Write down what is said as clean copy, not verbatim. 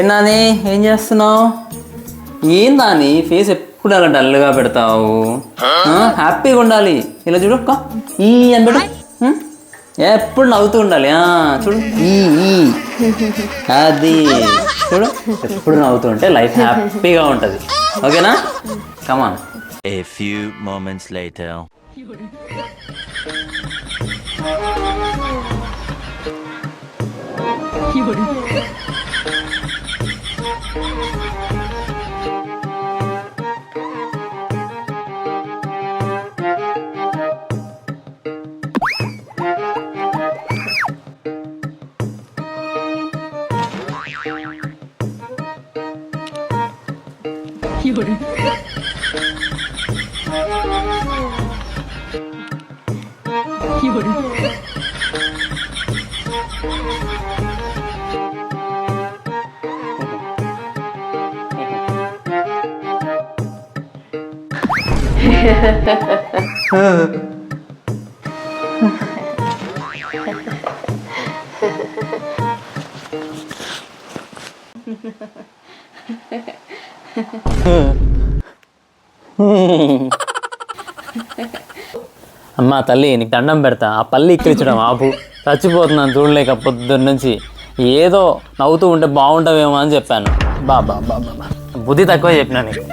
నాని ఏం చేస్తున్నావు? ఏం నాని ఫేస్ ఎప్పుడు అలా డల్గా పెడతావు? హ్యాపీగా ఉండాలి. ఇలా చూడు అక్క, ఈ అని పెట్టు. ఎప్పుడు నవ్వుతూ ఉండాలి. చూడు ఈ అది చూడు, ఎప్పుడు నవ్వుతూ ఉంటే లైఫ్ హ్యాపీగా ఉంటుంది. ఓకేనా? కమాన్. A few moments later. అమ్మా తల్లి, నీకు దండం పెడతా. ఆ పల్లి ఎక్కించడం ఆపు. చచ్చిపోతున్నాను చూడలేక పొద్దున్న నుంచి. ఏదో నవ్వుతూ ఉంటే బాగుంటావేమో అని చెప్పాను. బా బుద్ధి తక్కువ చెప్పినా నీకు.